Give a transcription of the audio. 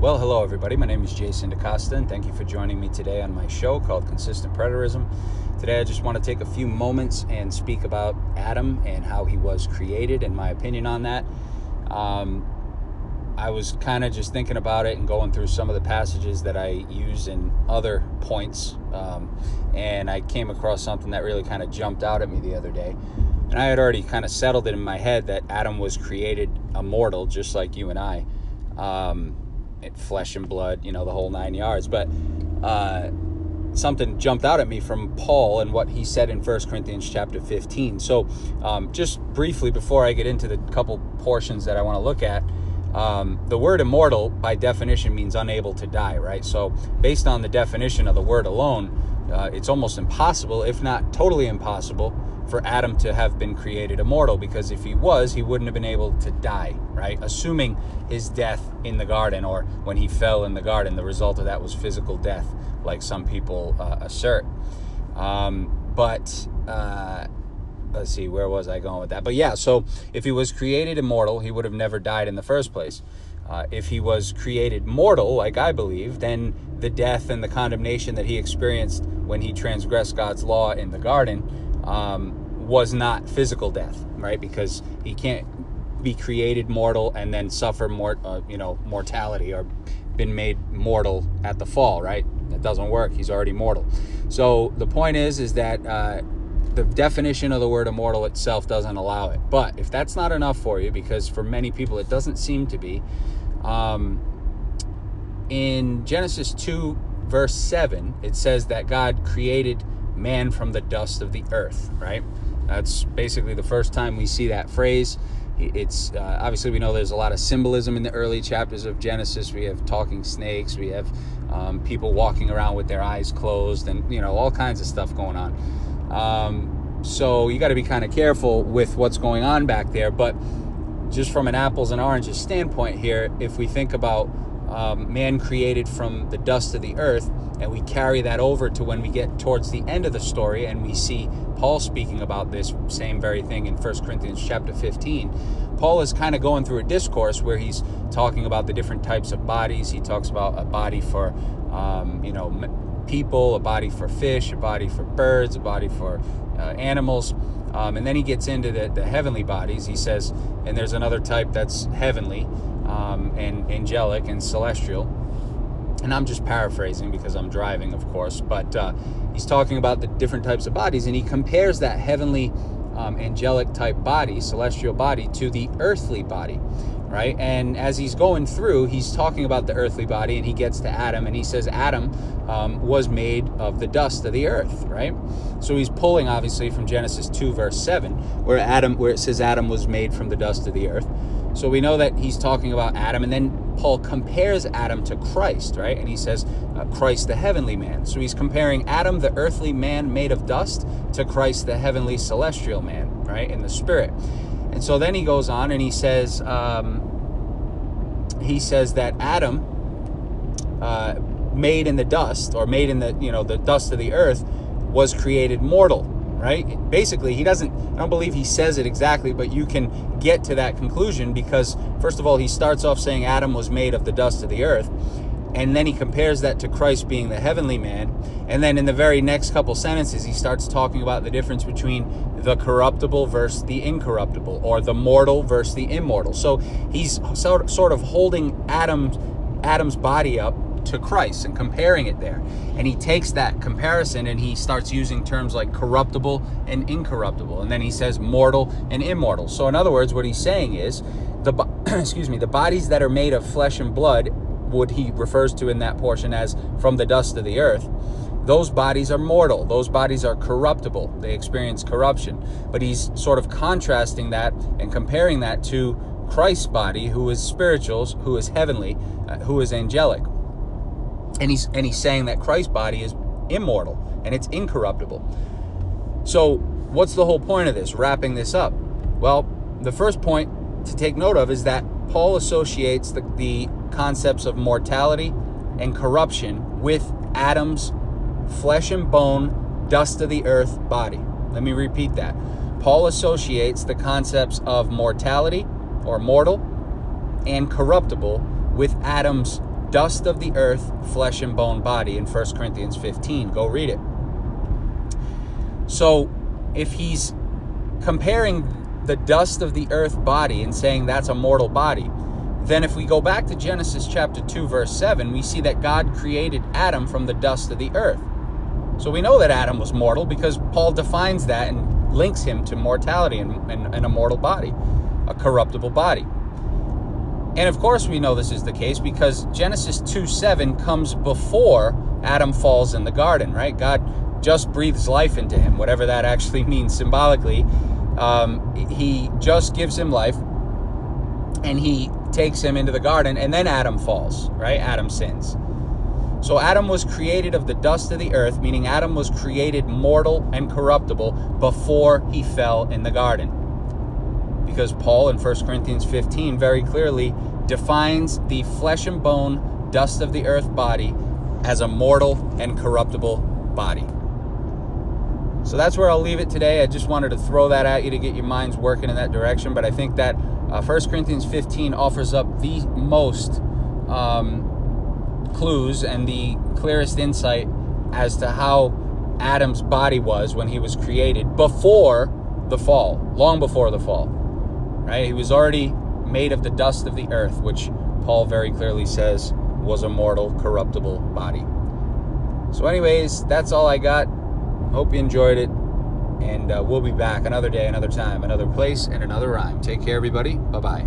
Well, hello everybody. My name is Jason DeCosta, and thank you for joining me today on my show called Consistent Preterism. Today I just want to take a few moments and speak about Adam and how he was created and my opinion on that. I was kind of just thinking about it and going through some of the passages that I use in other points, and I came across something that really kind of jumped out at me the other day. And I had already kind of settled it in my head that Adam was created immortal, just like you and I. Flesh and blood, the whole 9 yards. But something jumped out at me from Paul and what he said in 1 Corinthians chapter 15. So just briefly, before I get into the couple portions that I want to look at, the word immortal by definition means unable to die, right? So based on the definition of the word alone, it's almost impossible, if not totally impossible, for Adam to have been created immortal, because if he was, he wouldn't have been able to die, right? Assuming his death in the garden, or when he fell in the garden, the result of that was physical death, like some people assert. Let's see, where was I going with that? But yeah, so if he was created immortal, he would have never died in the first place. If he was created mortal, like I believe, then the death and the condemnation that he experienced when he transgressed God's law in the garden was not physical death, right? Because he can't be created mortal and then suffer mortality, or been made mortal at the fall, right? That doesn't work. He's already mortal. So the point is that the definition of the word immortal itself doesn't allow it. But if that's not enough for you, because for many people it doesn't seem to be, in Genesis 2 verse 7, it says that God created man from the dust of the earth, right? That's basically the first time we see that phrase. It's obviously, we know there's a lot of symbolism in the early chapters of Genesis. We have talking snakes, we have people walking around with their eyes closed, and all kinds of stuff going on. So you got to be kind of careful with what's going on back there. But just from an apples and oranges standpoint here, if we think about man created from the dust of the earth, and we carry that over to when we get towards the end of the story and we see Paul speaking about this same very thing in 1 Corinthians chapter 15, Paul is kind of going through a discourse where he's talking about the different types of bodies. He talks about a body for people, a body for fish, a body for birds, a body for animals, and then he gets into the heavenly bodies. He says, and there's another type that's heavenly, and angelic and celestial. And I'm just paraphrasing because I'm driving, of course, but he's talking about the different types of bodies, and he compares that heavenly angelic type body, celestial body, to the earthly body, right? And as he's going through, he's talking about the earthly body, and he gets to Adam, and he says Adam was made of the dust of the earth, right? So he's pulling obviously from Genesis 2 verse 7, where it says Adam was made from the dust of the earth. So we know that he's talking about Adam, and then Paul compares Adam to Christ, right? And he says Christ the heavenly man. So he's comparing Adam, the earthly man made of dust, to Christ the heavenly celestial man, right, in the spirit. And so then he goes on and he says that Adam, made in the dust, or made in the dust of the earth, was created mortal, right? Basically, I don't believe he says it exactly, but you can get to that conclusion, because first of all, he starts off saying Adam was made of the dust of the earth, and then he compares that to Christ being the heavenly man. And then in the very next couple sentences, he starts talking about the difference between the corruptible versus the incorruptible, or the mortal versus the immortal. So he's sort of holding Adam's body up to Christ and comparing it there. And he takes that comparison and he starts using terms like corruptible and incorruptible. And then he says mortal and immortal. So in other words, what he's saying is the bodies that are made of flesh and blood, what he refers to in that portion as from the dust of the earth, those bodies are mortal. Those bodies are corruptible. They experience corruption. But he's sort of contrasting that and comparing that to Christ's body, who is spiritual, who is heavenly, who is angelic. And he's saying that Christ's body is immortal and it's incorruptible. So what's the whole point of this, wrapping this up? Well, the first point to take note of is that Paul associates the concepts of mortality and corruption with Adam's flesh and bone, dust of the earth body. Let me repeat that. Paul associates the concepts of mortality, or mortal, and corruptible with Adam's dust of the earth, flesh and bone body in 1 Corinthians 15. Go read it. So if he's comparing the dust of the earth body and saying that's a mortal body, then if we go back to Genesis chapter 2, verse 7, we see that God created Adam from the dust of the earth. So we know that Adam was mortal because Paul defines that and links him to mortality and a mortal body, a corruptible body. And of course we know this is the case because Genesis 2:7 comes before Adam falls in the garden, right? God just breathes life into him, whatever that actually means symbolically. He just gives him life, and he takes him into the garden, and then Adam falls, right? Adam sins. So Adam was created of the dust of the earth, meaning Adam was created mortal and corruptible before he fell in the garden. Because Paul in 1 Corinthians 15 very clearly defines the flesh and bone, dust of the earth body as a mortal and corruptible body. So that's where I'll leave it today. I just wanted to throw that at you to get your minds working in that direction. But I think that 1 Corinthians 15 offers up the most clues and the clearest insight as to how Adam's body was when he was created before the fall, long before the fall, right? He was already made of the dust of the earth, which Paul very clearly says was a mortal, corruptible body. So anyways, that's all I got. Hope you enjoyed it, and we'll be back another day, another time, another place, and another rhyme. Take care, everybody. Bye-bye.